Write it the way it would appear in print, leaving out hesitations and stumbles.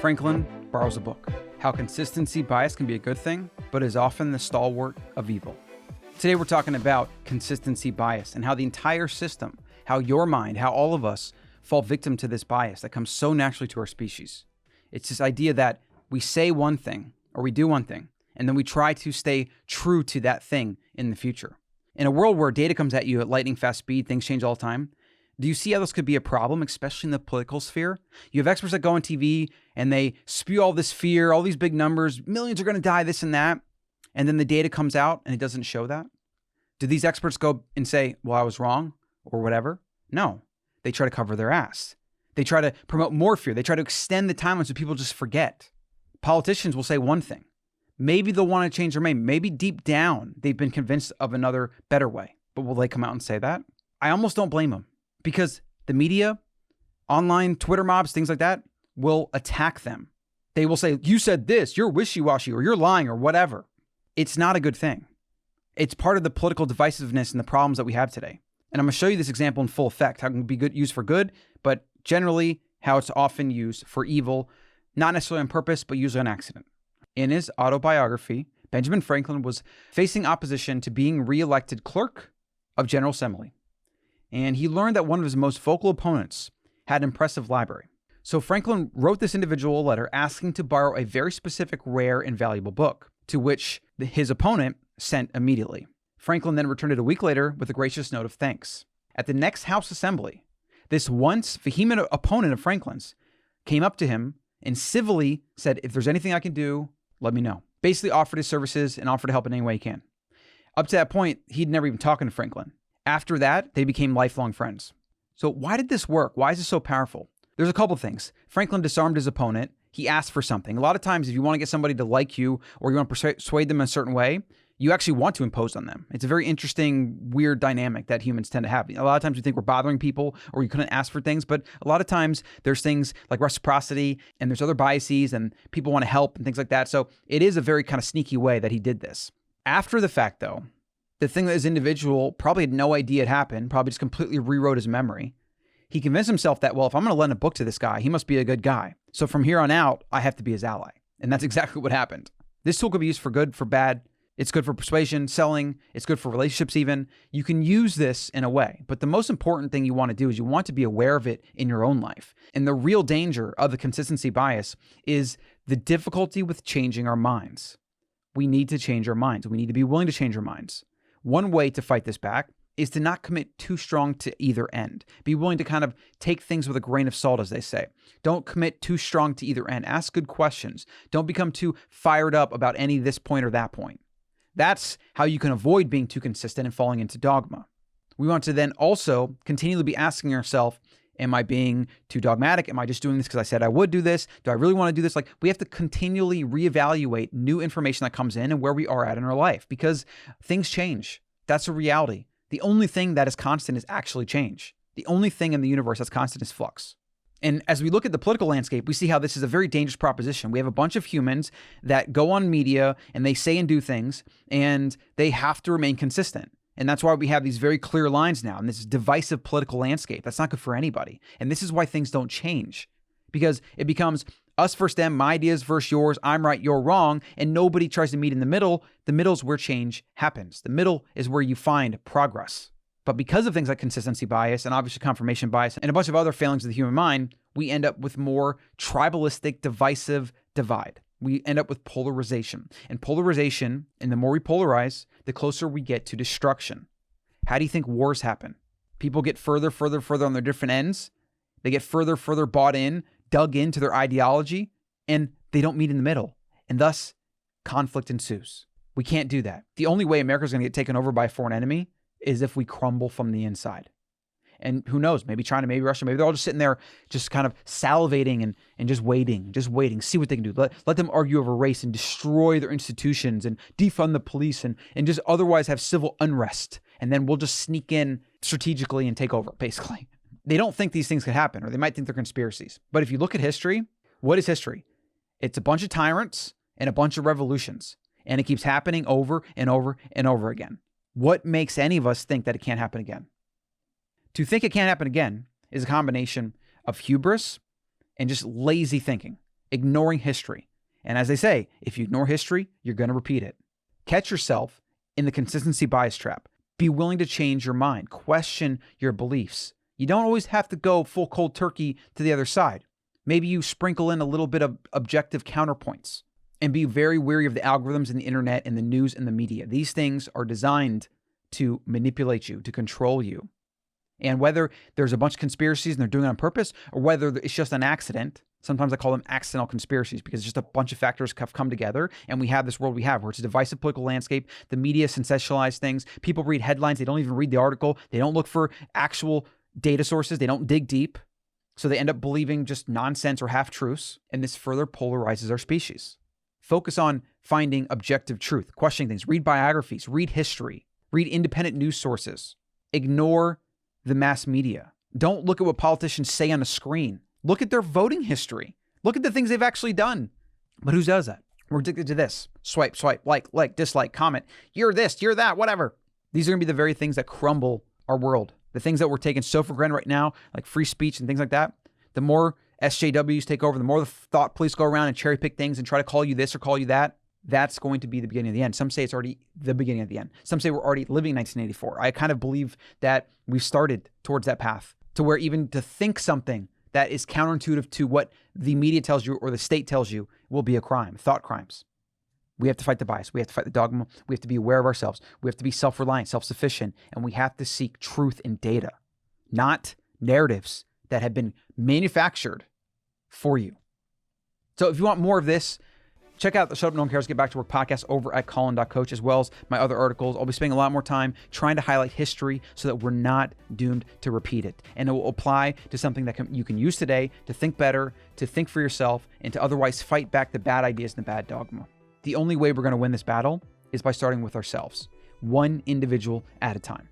Franklin borrows a book, How Consistency Bias Can Be a Good Thing, but is often the stalwart of evil. Today we're talking about consistency bias and how the entire system, how your mind, how all of us fall victim to this bias that comes so naturally to our species. It's this idea that we say one thing or we do one thing, and then we try to stay true to that thing in the future. In a world where data comes at you at lightning fast speed, things change all the time. Do you see how this could be a problem, especially in the political sphere? You have experts that go on TV and they spew all this fear, all these big numbers, millions are going to die, this and that. And then the data comes out and it doesn't show that. Do these experts go and say, well, I was wrong or whatever? No, they try to cover their ass. They try to promote more fear. They try to extend the timeline so people just forget. Politicians will say one thing. Maybe they'll want to change their mind. Maybe deep down, they've been convinced of another better way. But will they come out and say that? I almost don't blame them. Because the media, online, Twitter mobs, things like that, will attack them. They will say, you said this, you're wishy-washy, or you're lying, or whatever. It's not a good thing. It's part of the political divisiveness and the problems that we have today. And I'm going to show you this example in full effect, how it can be used for good, but generally how it's often used for evil, not necessarily on purpose, but usually on accident. In his autobiography, Benjamin Franklin was facing opposition to being reelected Clerk of General Assembly. And he learned that one of his most vocal opponents had an impressive library. So Franklin wrote this individual a letter asking to borrow a very specific, rare, and valuable book, to which his opponent sent immediately. Franklin then returned it a week later with a gracious note of thanks. At the next House Assembly, this once vehement opponent of Franklin's came up to him and civilly said, if there's anything I can do, let me know. Basically offered his services and offered to help in any way he can. Up to that point, he'd never even talked to Franklin. After that, they became lifelong friends. So why did this work? Why is this so powerful? There's a couple things. Franklin disarmed his opponent. He asked for something. A lot of times, if you want to get somebody to like you or you want to persuade them in a certain way, you actually want to impose on them. It's a very interesting, weird dynamic that humans tend to have. A lot of times we think we're bothering people or you couldn't ask for things, but a lot of times there's things like reciprocity and there's other biases and people want to help and things like that. So it is a very kind of sneaky way that he did this. After the fact, though, the thing that this individual probably had no idea had happened, probably just completely rewrote his memory. He convinced himself that, well, if I'm going to lend a book to this guy, he must be a good guy. So from here on out, I have to be his ally. And that's exactly what happened. This tool could be used for good, for bad. It's good for persuasion, selling. It's good for relationships even. You can use this in a way. But the most important thing you want to do is you want to be aware of it in your own life. And the real danger of the consistency bias is the difficulty with changing our minds. We need to change our minds. We need to be willing to change our minds. One way to fight this back is to not commit too strong to either end. Be willing to kind of take things with a grain of salt, as they say. Don't commit too strong to either end. Ask good questions. Don't become too fired up about any this point or that point. That's how you can avoid being too consistent and falling into dogma. We want to then also continually be asking yourself, am I being too dogmatic? Am I just doing this because I said I would do this? Do I really want to do this? Like, we have to continually reevaluate new information that comes in and where we are at in our life because things change. That's a reality. The only thing that is constant is actually change. The only thing in the universe that's constant is flux. And as we look at the political landscape, we see how this is a very dangerous proposition. We have a bunch of humans that go on media and they say and do things and they have to remain consistent. And that's why we have these very clear lines now and this divisive political landscape. That's not good for anybody. And this is why things don't change because it becomes us versus them, my ideas versus yours, I'm right, you're wrong, and nobody tries to meet in the middle. The middle is where change happens. The middle is where you find progress. But because of things like consistency bias and obviously confirmation bias and a bunch of other failings of the human mind, we end up with more tribalistic, divisive divide. We end up with polarization. And polarization, and the more we polarize, the closer we get to destruction. How do you think wars happen? People get further on their different ends. They get further bought in, dug into their ideology, and they don't meet in the middle. And thus, conflict ensues. We can't do that. The only way America's going to get taken over by a foreign enemy is if we crumble from the inside. And who knows, maybe China, maybe Russia, maybe they're all just sitting there just kind of salivating and just waiting, see what they can do. Let them argue over race and destroy their institutions and defund the police and just otherwise have civil unrest. And then we'll just sneak in strategically and take over, basically. They don't think these things could happen, or they might think they're conspiracies. But if you look at history, what is history? It's a bunch of tyrants and a bunch of revolutions. And it keeps happening over and over and over again. What makes any of us think that it can't happen again? To think it can't happen again is a combination of hubris and just lazy thinking. ignoring history. And as they say, if you ignore history, you're going to repeat it. Catch yourself in the consistency bias trap. Be willing to change your mind. Question your beliefs. You don't always have to go full cold turkey to the other side. Maybe you sprinkle in a little bit of objective counterpoints, and be very wary of the algorithms and the internet and the news and the media. These things are designed to manipulate you, to control you. And whether there's a bunch of conspiracies and they're doing it on purpose, or whether it's just an accident, sometimes I call them accidental conspiracies, because just a bunch of factors have come together and we have this world we have, where it's a divisive political landscape. The media sensationalize things. People read headlines. They don't even read the article. They don't look for actual data sources. They don't dig deep. So they end up believing just nonsense or half-truths. And this further polarizes our species. Focus on finding objective truth, questioning things. Read biographies, read history, read independent news sources. Ignore the mass media. Don't look at what politicians say on a screen. Look at their voting history. Look at the things they've actually done. But who does that? We're addicted to this. Swipe, like, dislike, comment. You're this, you're that, whatever. These are going to be the very things that crumble our world. The things that we're taking so for granted right now, like free speech and things like that. The more SJWs take over, the more the thought police go around and cherry pick things and try to call you this or call you that. That's going to be the beginning of the end. Some say it's already the beginning of the end. Some say we're already living 1984. I kind of believe that we've started towards that path, to where even to think something that is counterintuitive to what the media tells you or the state tells you will be a crime, thought crimes. We have to fight the bias. We have to fight the dogma. We have to be aware of ourselves. We have to be self-reliant, self-sufficient, and we have to seek truth in data, not narratives that have been manufactured for you. So if you want more of this, check out the Shut Up No One Cares, Get Back to Work podcast over at Colin.coach, as well as my other articles. I'll be spending a lot more time trying to highlight history so that we're not doomed to repeat it. And it will apply to something that you can use today to think better, to think for yourself, and to otherwise fight back the bad ideas and the bad dogma. The only way we're going to win this battle is by starting with ourselves, one individual at a time.